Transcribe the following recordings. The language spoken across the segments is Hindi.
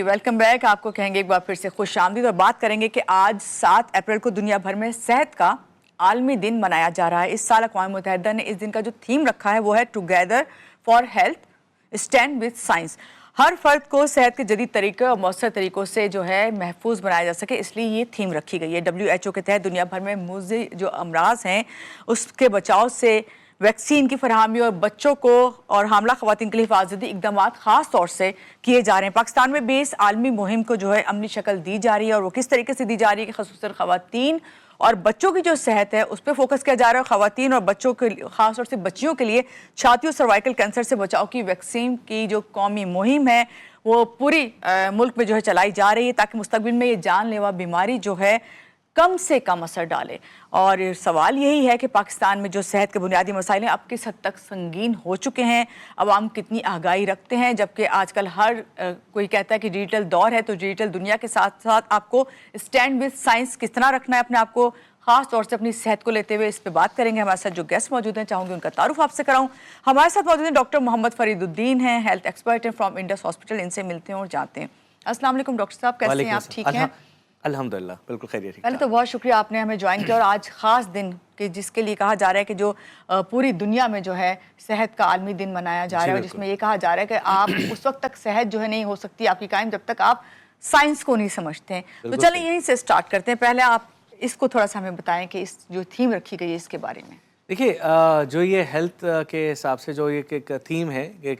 Welcome back. आपको कहेंगे एक बार फिर से खुशामदीद और बात करेंगे कि आज 7 अप्रैल को दुनिया भर में सेहत का आलमी दिन मनाया जा रहा है। इस साल अक़वाम मुत्तहिदा ने इस दिन का जो थीम रखा है वो है together for health stand with science. हर फर्द को सेहत के जदीद तरीके और मौसर तरीक़ों से जो है महफूज बनाया जा सके, इसलिए ये थीम रखी गई है। WHO के तहत दुनिया भर में मुज़ी जो अमराज हैं उसके बचाव से वैक्सीन की फरहमी और बच्चों को और हामला ख़वातीन के लिए हिफाजती इकदाम ख़ास तौर से किए जा रहे हैं। पाकिस्तान में भी इस आलमी मुहिम को जो है अमली शक्ल दी जा रही है और वो किस तरीके से दी जा रही है कि ख़ुसूसन ख़वातीन और बच्चों की जो सेहत है उस पर फोकस किया जा रहा है। ख़वातीन और बच्चों के ख़ास तौर से बच्चियों के लिए छाती और सर्वाइकल कैंसर से बचाव की वैक्सीन की जो कौमी मुहिम है वो पूरी मुल्क में जो है चलाई जा रही है ताकि मुस्तक़बिल में ये जानलेवा बीमारी जो है कम से कम असर डाले। और सवाल यही है कि पाकिस्तान में जो सेहत के बुनियादी मसाइल हैं अब किस हद तक संगीन हो चुके हैं, अवाम कितनी आगाही रखते हैं, जबकि आजकल हर कोई कहता है कि डिजिटल दौर है तो डिजिटल दुनिया के साथ साथ आपको स्टैंड विद साइंस किस तरह रखना है अपने आप को, खास तौर से अपनी सेहत को लेते हुए। इस पर बात करेंगे। हमारे साथ जो गेस्ट मौजूद हैं चाहूँगी उनका तारुफ आपसे कराऊँ। हमारे साथ मौजूद हैं डॉक्टर मोहम्मद फरीदुद्दीन हैं, हेल्थ एक्सपर्ट हैं फ्रॉम इंडस हॉस्पिटल। इनसे मिलते हैं और जानते हैं। अस्सलाम वालेकुम डॉक्टर साहब, कैसे हैं आप? ठीक हैं? अल्हम्दुलिल्लाह बिल्कुल खैरियत। पहले तो बहुत शुक्रिया आपने हमें ज्वाइन किया और आज ख़ास दिन के जिसके लिए कहा जा रहा है कि जो पूरी दुनिया में जो है सेहत का आलमी दिन मनाया जा रहा है, जिसमें ये कहा जा रहा है कि आप उस वक्त तक सेहत जो है नहीं हो सकती आपकी कायम जब तक आप साइंस को नहीं समझते हैं। तो चलिए यहीं से स्टार्ट करते हैं। पहले आप इसको थोड़ा सा हमें बताएं कि इस जो थीम रखी गई है इसके बारे में। देखिए, जो ये हेल्थ के हिसाब से जो ये एक थीम है ये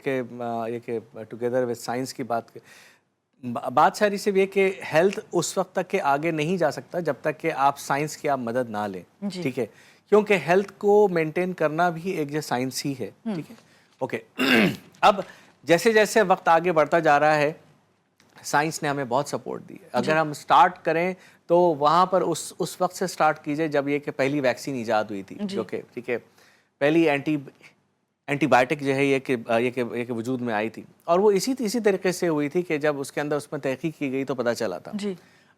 टुगेदर विद साइंस की बात सारी सिर्फ ये कि हेल्थ उस वक्त तक के आगे नहीं जा सकता जब तक कि आप साइंस की आप मदद ना लें, ठीक है, क्योंकि हेल्थ को मेंटेन करना भी एक जो साइंस ही है, ठीक है, ओके। अब जैसे जैसे वक्त आगे बढ़ता जा रहा है साइंस ने हमें बहुत सपोर्ट दी है। अगर हम स्टार्ट करें तो वहाँ पर उस वक्त से स्टार्ट कीजिए जब ये कि पहली वैक्सीन ईजाद हुई थी, जो कि ठीक है पहली एंटीबायोटिक जो है ये के वजूद में आई थी और वो इसी तरीके से हुई थी कि जब उसके अंदर उसमें तहकीक की गई तो पता चला था।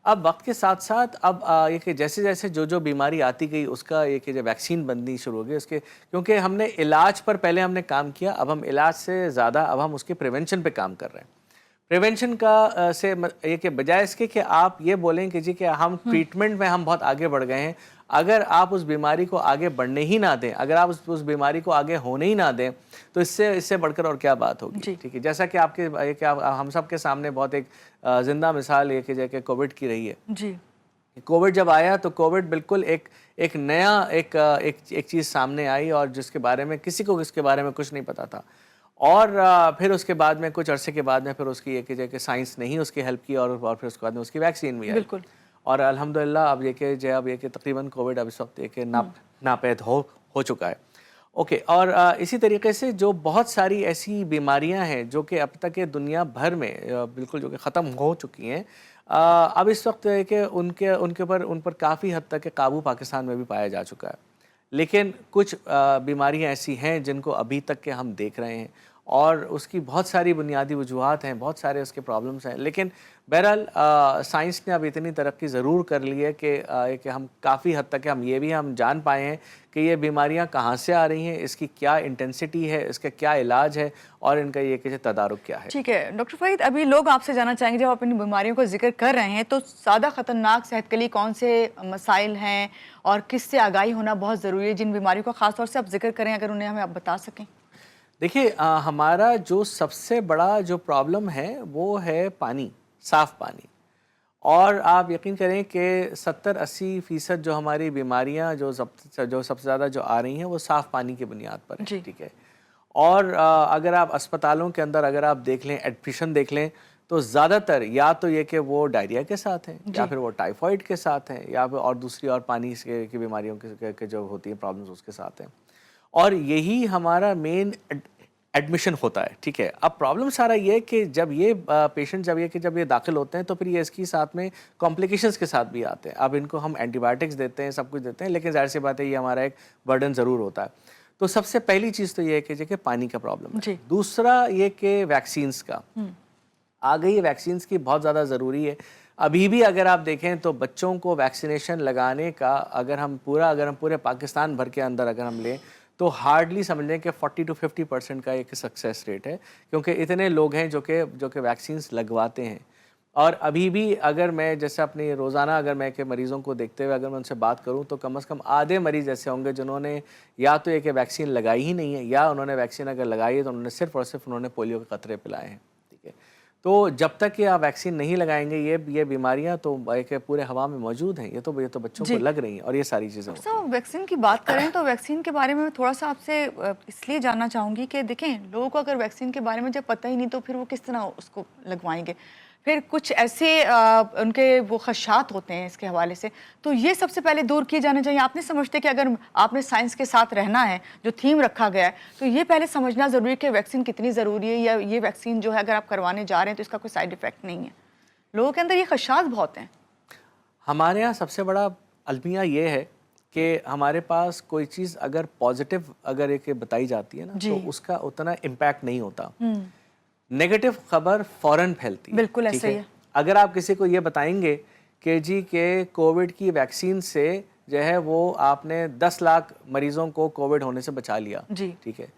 अब वक्त के साथ साथ अब ये कि जैसे जैसे जो बीमारी आती गई उसका ये कि जब वैक्सीन बननी शुरू हो गई उसके, क्योंकि हमने इलाज पर पहले हमने काम किया, अब हम इलाज से ज़्यादा अब हम उसके प्रिवेंशन पे काम कर रहे हैं। प्रिवेंशन का से ये कि बजाय इसके कि आप ये बोलें कि जी कि हम ट्रीटमेंट में हम बहुत आगे बढ़ गए हैं, अगर आप उस बीमारी को आगे बढ़ने ही ना दें, अगर आप उस बीमारी को आगे होने ही ना दें तो इससे बढ़कर और क्या बात होगी, ठीक है। जैसा कि हम सब के सामने बहुत एक जिंदा मिसाल ये कि जैसे कोविड की रही है जी। कोविड जब आया तो कोविड बिल्कुल एक नया एक चीज़ सामने आई और जिसके बारे में किसी को इसके बारे में कुछ नहीं पता था और फिर उसके बाद में कुछ अरसे के बाद में फिर उसकी एक जगह साइंस ने ही उसकी हेल्प की और फिर उसके बाद में उसकी वैक्सीन भी आई बिल्कुल। और अल्हम्दुलिल्लाह अब ये कि तकरीबन कोविड अब इस वक्त एक नापैद हो चुका है, ओके। और इसी तरीके से जो बहुत सारी ऐसी बीमारियां हैं जो कि अब तक दुनिया भर में बिल्कुल जो कि ख़त्म हो चुकी हैं, अब इस वक्त है कि उन पर काफ़ी हद तक काबू पाकिस्तान में भी पाया जा चुका है। लेकिन कुछ बीमारियां ऐसी हैं जिनको अभी तक के हम देख रहे हैं और उसकी बहुत सारी बुनियादी वजूहात हैं, बहुत सारे उसके प्रॉब्लम्स हैं। लेकिन बहरहाल साइंस ने अब इतनी तरक्की ज़रूर कर ली है कि हम काफ़ी हद तक हम जान पाए हैं कि ये बीमारियां कहाँ से आ रही हैं, इसकी क्या इंटेंसिटी है, इसका क्या इलाज है और इनका ये कि तदारुक क्या है। ठीक है डॉक्टर फरीद, अभी लोग आपसे जानना चाहेंगे जब आप अपनी बीमारियों का जिक्र कर रहे हैं तो ज़्यादा ख़तरनाक सेहत के लिए कौन से मसाइल हैं और किससे आगाही होना बहुत ज़रूरी है, जिन बीमारियों का ख़ास तौर से आप जिक्र करें अगर उन्हें हमें आप बता सकें। देखिए, हमारा जो सबसे बड़ा जो प्रॉब्लम है वो है पानी, साफ़ पानी। और आप यकीन करें कि 70-80% जो हमारी बीमारियां जो सबसे ज़्यादा जो आ रही हैं वो साफ़ पानी की बुनियाद पर है, ठीक है। और अगर आप अस्पतालों के अंदर अगर आप देख लें, एडमिशन देख लें तो ज़्यादातर या तो ये कि वो डायरिया के साथ हैं या फिर वो टाइफाइड के साथ हैं या फिर और दूसरी और पानी की बीमारियों के जो होती हैं प्रॉब्लम्स उसके साथ हैं और यही हमारा मेन एडमिशन होता है, ठीक है। अब प्रॉब्लम सारा ये है कि जब ये पेशेंट जब ये दाखिल होते हैं तो फिर ये इसके साथ में कॉम्प्लिकेशंस के साथ भी आते हैं। अब इनको हम एंटीबायोटिक्स देते हैं, सब कुछ देते हैं, लेकिन जाहिर सी बात है ये हमारा एक बर्डन ज़रूर होता है। तो सबसे पहली चीज़ तो ये है कि पानी का प्रॉब्लम है। दूसरा ये कि वैक्सीन्स का आ गई है, वैक्सीन्स की बहुत ज़्यादा ज़रूरी है। अभी भी अगर आप देखें तो बच्चों को वैक्सीनेशन लगाने का अगर हम पूरे पाकिस्तान भर के अंदर अगर हम लें तो हार्डली समझ लें कि 40 to 50% का एक सक्सेस रेट है, क्योंकि इतने लोग हैं जो कि वैक्सीन्स लगवाते हैं। और अभी भी अगर मैं जैसे अपनी रोज़ाना अगर मैं के मरीज़ों को देखते हुए अगर मैं उनसे बात करूं तो कम से कम आधे मरीज़ ऐसे होंगे जिन्होंने या तो एक वैक्सीन लगाई ही नहीं है, या उन्होंने वैक्सीन अगर लगाई है तो उन्होंने सिर्फ और सिर्फ उन्होंने पोलियो के कतरे पिलाए हैं। ठीक है, तो जब तक कि आप वैक्सीन नहीं लगाएंगे ये बीमारियां तो एक पूरे हवा में मौजूद हैं, ये तो बच्चों को लग रही हैं, और ये सारी चीज़ें होती हैं। वैक्सीन की बात करें तो वैक्सीन के बारे में मैं थोड़ा सा आपसे इसलिए जानना चाहूँगी कि देखें, लोगों को अगर वैक्सीन के बारे में जब पता ही नहीं तो फिर वो किस तरह उसको लगवाएंगे। फिर कुछ ऐसे उनके वो खदशात होते हैं इसके हवाले से, तो ये सबसे पहले दूर किए जाने चाहिए। आप नहीं समझते कि अगर आपने साइंस के साथ रहना है, जो थीम रखा गया है, तो ये पहले समझना ज़रूरी है कि वैक्सीन कितनी ज़रूरी है, या ये वैक्सीन जो है अगर आप करवाने जा रहे हैं तो इसका कोई साइड इफ़ेक्ट नहीं है। लोगों के अंदर ये खदशात बहुत हैं। हमारे यहाँ सबसे बड़ा अलमिया ये है कि हमारे पास कोई चीज़ अगर पॉजिटिव अगर एक बताई जाती है ना, तो उसका उतना इम्पैक्ट नहीं होता। नेगेटिव खबर फौरन फैलती है। बिल्कुल ऐसा ही है। अगर आप किसी को ये बताएंगे कि जी के कोविड की वैक्सीन से जो है वो आपने 10 लाख मरीजों को कोविड होने से बचा लिया, ठीक है,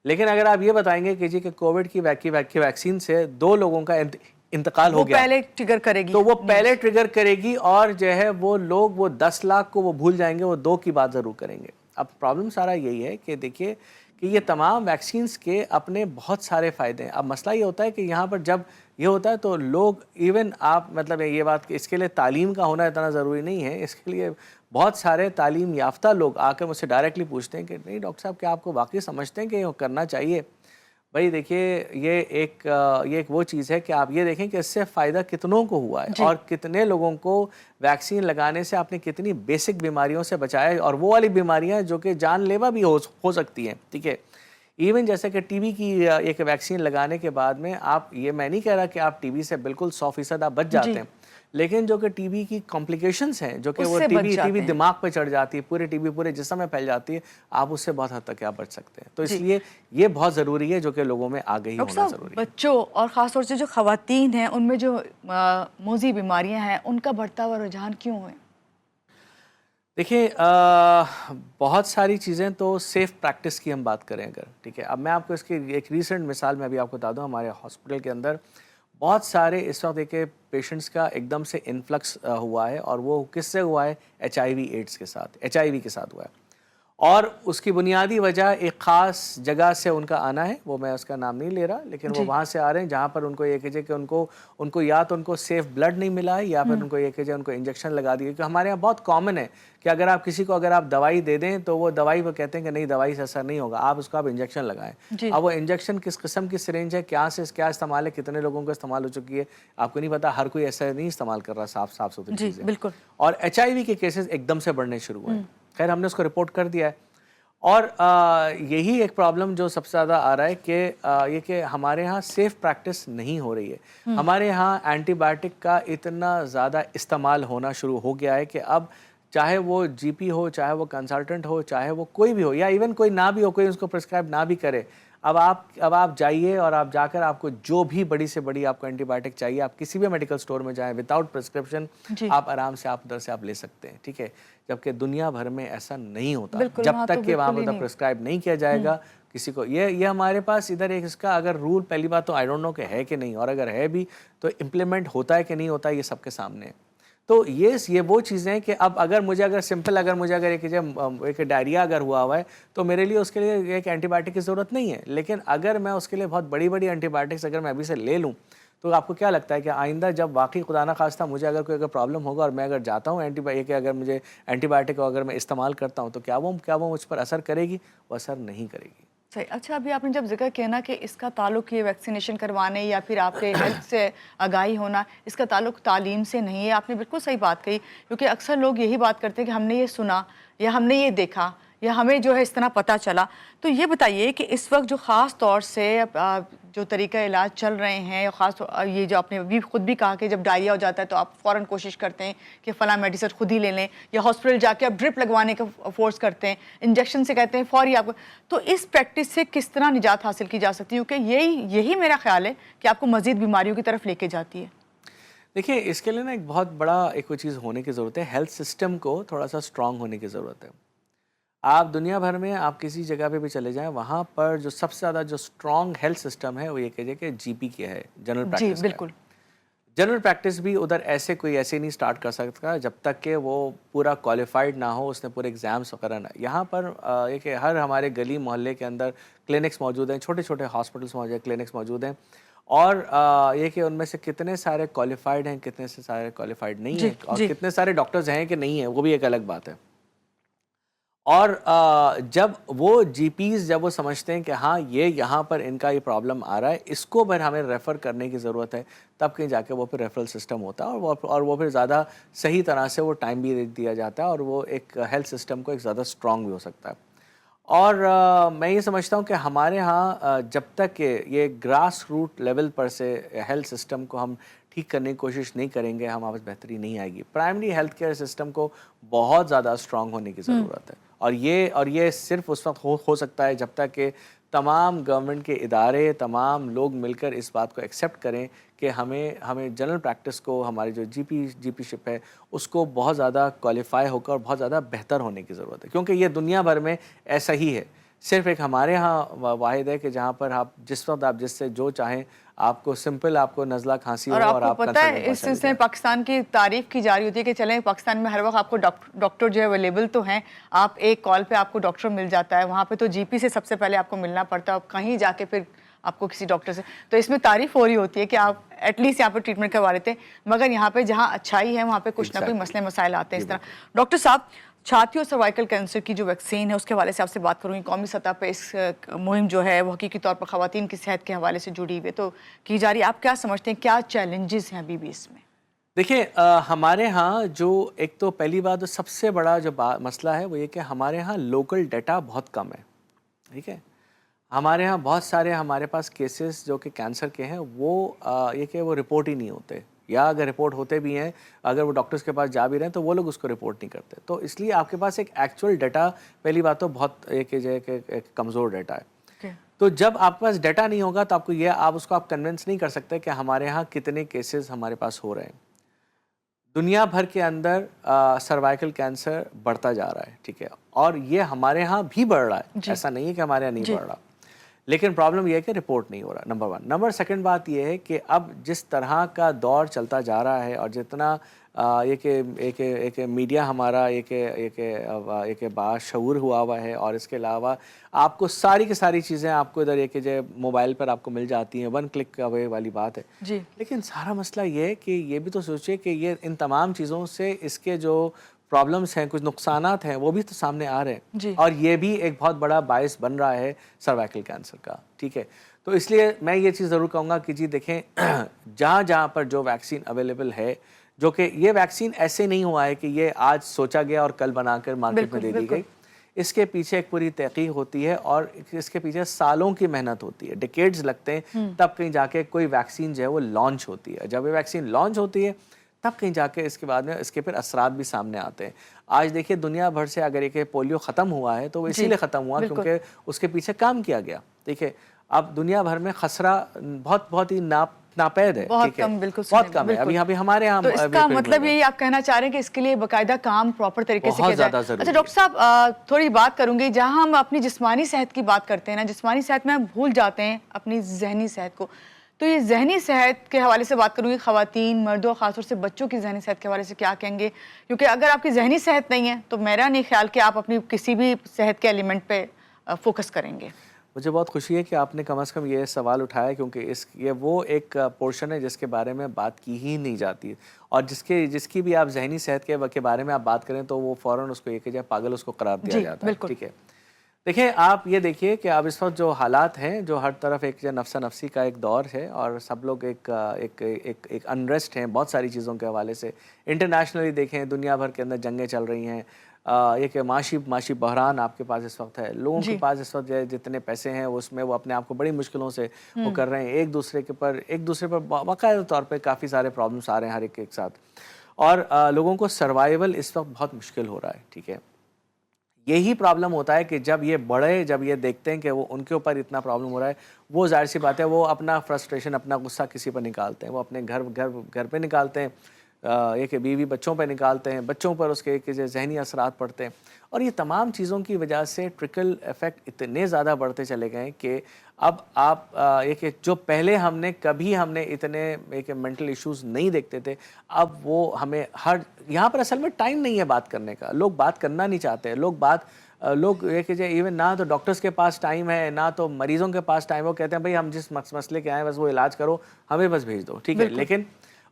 लेकिन अगर आप ये बताएंगे कि जी के कोविड की वैक्सीन से 2 लोगों का इंतकाल हो गया, पहले ट्रिगर करेगी, तो वो पहले ट्रिगर करेगी, और जो है वो लोग वो 10 लाख को वो भूल जाएंगे, वो 2 की बात ज़रूर करेंगे। अब प्रॉब्लम सारा यही है कि देखिए कि ये तमाम वैक्सीन्स के अपने बहुत सारे फ़ायदे हैं। अब मसला ये होता है कि यहाँ पर जब ये होता है तो लोग इवन आप मतलब ये बात कि इसके लिए तालीम का होना इतना ज़रूरी नहीं है। इसके लिए बहुत सारे तालीम याफ्ता लोग आकर मुझसे डायरेक्टली पूछते हैं कि नहीं डॉक्टर साहब, क्या आपको वाकई समझते हैं कि ये करना चाहिए? भाई देखिए, ये एक वो चीज़ है कि आप ये देखें कि इससे फ़ायदा कितनों को हुआ है और कितने लोगों को वैक्सीन लगाने से आपने कितनी बेसिक बीमारियों से बचाया है, और वो वाली बीमारियां जो कि जानलेवा भी हो सकती हैं। ठीक है, इवन जैसे कि टीबी की एक वैक्सीन लगाने के बाद में आप, ये मैं नहीं कह रहा कि आप टीबी से बिल्कुल 100% आप बच जाते हैं, लेकिन जो कि टीबी की कॉम्प्लिकेशंस हैं, जो कि वो टीबी दिमाग पे चढ़ जाती है, पूरे टीबी पूरे जिस्म में फैल जाती है, आप उससे बहुत हद तक आप बच सकते हैं। तो इसलिए ये बहुत ज़रूरी है जो कि लोगों में आगे ही होना ज़रूरी है। बच्चों और ख़ासतौर से जो ख़वातीन हैं, उनमें जो मोज़ी बीमारियां हैं, उनका बढ़ता हुआ रुझान क्यों है? देखिए, बहुत सारी चीज़ें तो सेफ़ प्रैक्टिस की हम बात करें अगर, ठीक है, अब मैं आपको इसकी एक रीसेंट मिसाल मैं अभी आपको बता दूं। हमारे हॉस्पिटल के अंदर बहुत सारे इस वक्त देखिए पेशेंट्स का एकदम से इन्फ्लक्स हुआ है, और वो किससे हुआ है? HIV एड्स के साथ, HIV के साथ हुआ है, और उसकी बुनियादी वजह एक ख़ास जगह से उनका आना है, वो मैं उसका नाम नहीं ले रहा, लेकिन वो वहाँ से आ रहे हैं जहाँ पर उनको ये कीजिए कि उनको या तो उनको सेफ़ ब्लड नहीं मिला है, या फिर उनको ये कीजिए उनको इंजेक्शन लगा दिए। क्योंकि हमारे यहाँ बहुत कॉमन है कि अगर आप किसी को अगर आप दवाई दे दें तो वो दवाई वो कहते हैं कि नहीं, दवाई से असर नहीं होगा, आप उसको आप इंजेक्शन लगाएं। अब वो इंजेक्शन किस किस्म की सिरिंज है, क्या इस्तेमाल है, कितने लोगों को इस्तेमाल हो चुकी है, आपको नहीं पता। हर कोई ऐसा नहीं इस्तेमाल कर रहा साफ सुथरी चीज़ें। बिल्कुल। और HIV के केसेस एकदम से बढ़ने शुरू हुए। खैर, हमने उसको रिपोर्ट कर दिया है, और यही एक प्रॉब्लम जो सबसे ज़्यादा आ रहा है कि ये कि हमारे यहाँ सेफ़ प्रैक्टिस नहीं हो रही है। हमारे यहाँ एंटीबायोटिक का इतना ज़्यादा इस्तेमाल होना शुरू हो गया है कि अब चाहे वो GP हो, चाहे वो कंसल्टेंट हो, चाहे वो कोई भी हो, या इवन कोई ना भी हो, कोई उसको प्रिस्क्राइब ना भी करे, अब आप जाइए और आप जाकर आपको जो भी बड़ी से बड़ी आपको एंटीबायोटिक चाहिए, आप किसी भी मेडिकल स्टोर में जाएं, विदाउट प्रिस्क्रिप्शन आप आराम से आप उधर से आप ले सकते हैं। ठीक है, जबकि दुनिया भर में ऐसा नहीं होता जब तक कि वहाँ पर प्रिस्क्राइब नहीं किया जाएगा किसी को। ये हमारे पास इधर एक इसका अगर रूल, पहली बात तो आई डोंट नो कि है कि नहीं, और अगर है भी तो इम्प्लीमेंट होता है कि नहीं होता, ये सबके सामने है। तो ये वो चीज़ें हैं कि अब अगर मुझे एक डायरिया अगर हुआ है तो मेरे लिए उसके लिए एक एंटीबायोटिक की ज़रूरत नहीं है, लेकिन अगर मैं उसके लिए बहुत बड़ी बड़ी एंटीबायोटिक्स अगर मैं अभी से ले लूँ, तो आपको क्या लगता है कि आइंदा जब वाकई खुदा ना खास्ता मुझे अगर कोई प्रॉब्लम होगा और मैं अगर जाता हूँ अगर मुझे एंटीबायोटिक को अगर मैं इस्तेमाल करता हूँ, तो क्या वो मुझ पर असर करेगी? वो असर नहीं करेगी। सही। अच्छा, अभी आपने जब जिक्र किया ना कि इसका ताल्लुक ये वैक्सीनेशन करवाने या फिर आपके हेल्थ से आगाही होना, इसका ताल्लुक तालीम से नहीं है, आपने बिल्कुल सही बात कही। क्योंकि अक्सर लोग यही बात करते हैं कि हमने ये सुना या हमने ये देखा या हमें जो है इस तरह पता चला। तो ये बताइए कि इस वक्त जो ख़ास तौर से जो तरीका इलाज चल रहे हैं, ख़ास ये जो आपने अभी खुद भी कहा कि जब डायरिया हो जाता है तो आप फ़ौरन कोशिश करते हैं कि फ़लाँ मेडिसिन खुद ही ले लें, या हॉस्पिटल जाके आप ड्रिप लगवाने का फोर्स करते हैं, इंजेक्शन से कहते हैं फौरी आपको। तो इस प्रैक्टिस से किस तरह निजात हासिल की जा सकती है? क्योंकि यही मेरा ख्याल है कि आपको मज़ीद बीमारियों की तरफ लेके जाती है। देखिए, इसके लिए ना एक बहुत बड़ा कोई चीज़ होने की ज़रूरत है। हेल्थ सिस्टम को थोड़ा सा स्ट्रांग होने की ज़रूरत है। आप दुनिया भर में आप किसी जगह पे भी चले जाएं, वहाँ पर जो सबसे ज़्यादा जो स्ट्रॉन्ग हेल्थ सिस्टम है वो ये कहिए कि GP की है, जनरल प्रैक्टिस। बिल्कुल। जनरल प्रैक्टिस भी उधर ऐसे नहीं स्टार्ट कर सकता जब तक कि वो पूरा क्वालिफाइड ना हो, उसने पूरे एग्ज़ाम्स वगैरह ना। यहाँ पर ये कि हर हमारे गली मोहल्ले के अंदर क्लिनिक्स मौजूद हैं, छोटे छोटे हॉस्पिटल्स मौजूद हैं, क्लिनिक्स मौजूद हैं, और ये कि उनमें से कितने सारे क्वालिफाइड हैं, कितने से सारे क्वालिफाइड नहीं जी हैं, और जी। कितने सारे डॉक्टर्स हैं कि नहीं है, वो भी एक अलग बात है। और जब वो जीपीज़ जब वो समझते हैं कि हाँ, ये यहाँ पर इनका ये प्रॉब्लम आ रहा है, इसको फिर हमें रेफ़र करने की ज़रूरत है, तब कहीं जाके वो फिर रेफ़रल सिस्टम होता है, और वो फिर ज़्यादा सही तरह से वो टाइम भी दिया जाता है, और वो एक हेल्थ सिस्टम को एक ज़्यादा स्ट्रॉन्ग भी हो सकता है। और मैं ये समझता हूँ कि हमारे यहाँ जब तक कि ये ग्रास रूट लेवल पर से हेल्थ सिस्टम को हम ठीक करने की कोशिश नहीं करेंगे, हम वापस बेहतरी नहीं आएगी। प्राइमरी हेल्थ केयर सिस्टम को बहुत ज़्यादा स्ट्रॉन्ग होने की ज़रूरत है, और ये सिर्फ उस वक्त हो सकता है जब तक कि तमाम गवर्नमेंट के इदारे, तमाम लोग मिलकर इस बात को एक्सेप्ट करें कि हमें जनरल प्रैक्टिस को, हमारी जो जीपीशिप है, उसको बहुत ज़्यादा क्वालिफाई होकर और बहुत ज़्यादा बेहतर होने की ज़रूरत है, क्योंकि ये दुनिया भर में ऐसा ही है। सिर्फ एक हमारे यहाँ वाहिद है कि जहाँ पर आप जिस वक्त आप जिससे जो चाहें, आपको सिंपल आपको नज़ला खांसी हो और और आपको आप पता है कंसल्टेंट इस सिलसिले में पाकिस्तान की तारीफ की जा रही होती है कि चलें पाकिस्तान में हर वक्त आपको डॉक्टर जो है अवेलेबल तो हैं, आप एक कॉल पे आपको डॉक्टर मिल जाता है। वहाँ पे तो जीपी से सबसे पहले आपको मिलना पड़ता है, और कहीं जाके फिर आपको किसी डॉक्टर से। तो इसमें तारीफ हो रही होती है कि आप एटलीस्ट यहाँ पर ट्रीटमेंट करवा लेते हैं, मगर यहाँ पे जहाँ अच्छाई है वहाँ पे कुछ ना कोई मसले मसाइल आते हैं इस तरह। डॉक्टर साहब, छाती और सर्वाइकल कैंसर की जो वैक्सीन है उसके हवाले से आपसे बात करूँगी। कौमी सतह पे इस मुहिम जो है वो हकीकी तौर पर ख़वातीन की सेहत के हवाले से जुड़ी हुई है तो की जा रही है। आप क्या समझते हैं, क्या चैलेंजेस हैं अभी भी इसमें? देखिए, हमारे यहाँ जो एक तो पहली बात तो सबसे बड़ा जो मसला है वो ये कि हमारे यहाँ लोकल डाटा बहुत कम है। ठीक है, हमारे यहाँ बहुत सारे हमारे पास केसेस जो कि कैंसर के हैं वो ये कि वो रिपोर्ट ही नहीं होते, या अगर रिपोर्ट होते भी हैं, अगर वो डॉक्टर्स के पास जा भी रहे हैं तो वो लोग उसको रिपोर्ट नहीं करते। तो इसलिए आपके पास एक एक्चुअल डाटा, पहली बात तो बहुत एक कमज़ोर डाटा है। तो जब आपके पास डाटा नहीं होगा तो आप कन्विंस नहीं कर सकते कि हमारे यहाँ कितने केसेस हमारे पास हो रहे हैं। दुनिया भर के अंदर सर्वाइकल कैंसर बढ़ता जा रहा है, ठीक है, और ये हमारे यहाँ भी बढ़ रहा है, ऐसा नहीं है कि हमारे यहाँ नहीं बढ़ रहा, लेकिन प्रॉब्लम यह है कि रिपोर्ट नहीं हो रहा, नंबर वन। नंबर सेकंड बात यह है कि अब जिस तरह का दौर चलता जा रहा है, और जितना एक मीडिया हमारा एक बाशऊर हुआ है, और इसके अलावा आपको सारी की सारी चीज़ें आपको इधर एक जो मोबाइल पर आपको मिल जाती हैं, वन क्लिक अवे वाली बात है जी। लेकिन सारा मसला ये है कि ये भी तो सोचिए कि ये इन तमाम चीज़ों से इसके जो प्रॉब्लम्स हैं, कुछ नुकसानात हैं, वो भी तो सामने आ रहे हैं, और ये भी एक बहुत बड़ा बायस बन रहा है सर्वाइकल कैंसर का। ठीक है, तो इसलिए मैं ये चीज़ ज़रूर कहूँगा कि जी देखें, जहाँ जहाँ पर जो वैक्सीन अवेलेबल है, जो कि ये वैक्सीन ऐसे नहीं हुआ है कि ये आज सोचा गया और कल बनाकर मार्केट में दे दी गई, इसके पीछे एक पूरी तहकीक होती है, और इसके पीछे सालों की मेहनत होती है, डिकेड्स लगते हैं, तब कहीं जाके कोई वैक्सीन जो है वो लॉन्च होती है। जब ये वैक्सीन लॉन्च होती है तब कहीं जाके इसके बाद में इसके फिर असरात भी सामने आते हैं। आज देखिए, दुनिया भर से अगर एक पोलियो ख़त्म हुआ है तो वो इसीलिए ख़त्म हुआ क्योंकि उसके पीछे काम किया गया। देखिए, अब दुनिया भर में खसरा बहुत ही नापैद है, बहुत कम, बिल्कुल बहुत कम है। अभी हमारे यहाँ तो इसका मतलब यही आप कहना चाह रहे हैं कि इसके लिए बाकायदा काम प्रॉपर तरीके से किया जाए। अच्छा डॉक्टर साहब, थोड़ी बात करूंगी, जहां हम अपनी जिस्मानी सेहत की बात करते हैं ना, जिस्मानी सेहत में हम भूल जाते हैं अपनी जहनी सेहत को। तो ये जहनी सेहत के हवाले से बात करूंगी, खवातीन, मर्दों, खासतौर से बच्चों की जहनी सेहत के हवाले से क्या कहेंगे? क्योंकि अगर आपकी जहनी सेहत नहीं है तो मेरा नहीं ख्याल कि आप अपनी किसी भी सेहत के एलिमेंट पे फोकस करेंगे। मुझे बहुत खुशी है कि आपने कम से कम ये सवाल उठाया, क्योंकि ये वो एक पोर्शन है जिसके बारे में बात की ही नहीं जाती है, और जिसकी भी आप जहनी सेहत के बारे में आप बात करें तो वो फ़ौरन उसको एक जगह पागल उसको करार दिया जाता है। ठीक है, देखिए, आप ये देखिए कि अब इस वक्त जो हालात हैं, जो हर तरफ एक जो नफ्सा नफसी का एक दौर है, और सब लोग एक अनरेस्ट हैं बहुत सारी चीज़ों के हवाले से। इंटरनेशनली देखें, दुनिया भर के अंदर जंगें चल रही हैं, एक माशी बहरान आपके पास इस वक्त है। लोगों के पास इस वक्त जितने पैसे हैं उसमें वो अपने आप को बड़ी मुश्किलों से वो कर रहे हैं, एक दूसरे पर बाकायदा तौर पे काफ़ी सारे प्रॉब्लम्स आ रहे हैं हर एक साथ, और लोगों को सर्वाइवल इस वक्त बहुत मुश्किल हो रहा है। ठीक है, यही प्रॉब्लम होता है कि जब ये देखते हैं कि वो उनके ऊपर इतना प्रॉब्लम हो रहा है, वो जाहिर सी बात है वो अपना फ्रस्ट्रेशन, अपना गुस्सा किसी पर निकालते हैं, वो अपने घर पे निकालते हैं, एक बीवी बच्चों पर निकालते हैं, बच्चों पर उसके एक जहनी असरात पड़ते हैं, और ये तमाम चीज़ों की वजह से ट्रिकल इफ़ेक्ट इतने ज़्यादा बढ़ते चले गए कि अब आप एक जो पहले हमने इतने एक मेंटल इश्यूज़ नहीं देखते थे, अब वो हमें यहाँ पर असल में टाइम नहीं है बात करने का, लोग बात करना नहीं चाहते, लोग ये कीजिए, इवन ना तो डॉक्टर्स के पास टाइम है, ना तो मरीजों के पास टाइम है। वो कहते हैं भाई हम जिस मसले के आए हैं बस वो इलाज करो, हमें बस भेज दो, ठीक है। लेकिन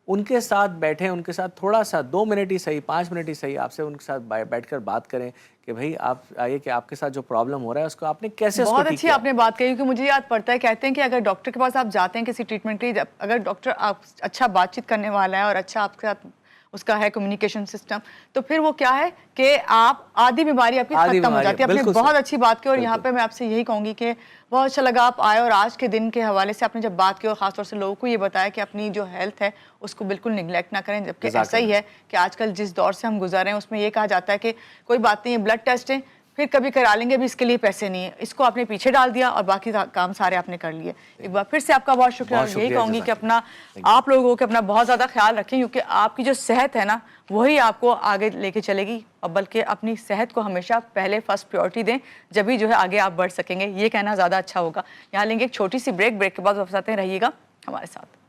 उनके साथ बैठें, उनके साथ थोड़ा सा 2 मिनट ही सही, 5 मिनट ही सही, आपसे उनके साथ बैठकर बात करें कि भाई आप आइए कि आपके साथ जो प्रॉब्लम हो रहा है उसको आपने कैसे उसको बहुत ठीक अच्छी किया। आपने बात कही, क्योंकि मुझे याद पड़ता है, कहते हैं कि अगर डॉक्टर के पास आप जाते हैं किसी ट्रीटमेंट के लिए, अगर डॉक्टर आप अच्छा बातचीत करने वाला है और अच्छा आपके साथ उसका है कम्युनिकेशन सिस्टम, तो फिर वो क्या है कि आप आधी बीमारी आपकी खत्म हो जाती है। आपने बहुत अच्छी बात की, और यहाँ पे मैं आपसे यही कहूँगी कि बहुत अच्छा लगा आप आए, और आज के दिन के हवाले से आपने जब बात की और ख़ासतौर से लोगों को ये बताया कि अपनी जो हेल्थ है उसको बिल्कुल निगलेक्ट ना करें, जबकि ऐसा ही है कि आजकल जिस दौर से हम गुजार रहे हैं उसमें ये कहा जाता है कि कोई बात नहीं है, ब्लड टेस्ट है, फिर कभी करा लेंगे, भी इसके लिए पैसे नहीं है। इसको आपने पीछे डाल दिया और बाकी काम सारे आपने कर लिए। एक बार फिर से आपका बहुत शुक्रिया, और यही कहूँगी कि आप लोगों को अपना बहुत ज़्यादा ख्याल रखें, क्योंकि आपकी जो सेहत है ना वही आपको आगे लेके चलेगी, और बल्कि अपनी सेहत को हमेशा पहले फर्स्ट प्रायोरिटी दें, जब भी जो है आगे आप बढ़ सकेंगे। ये कहना ज़्यादा अच्छा होगा। यहाँ लेंगे एक छोटी सी ब्रेक के बाद वापस आते हैं, रहिएगा हमारे साथ।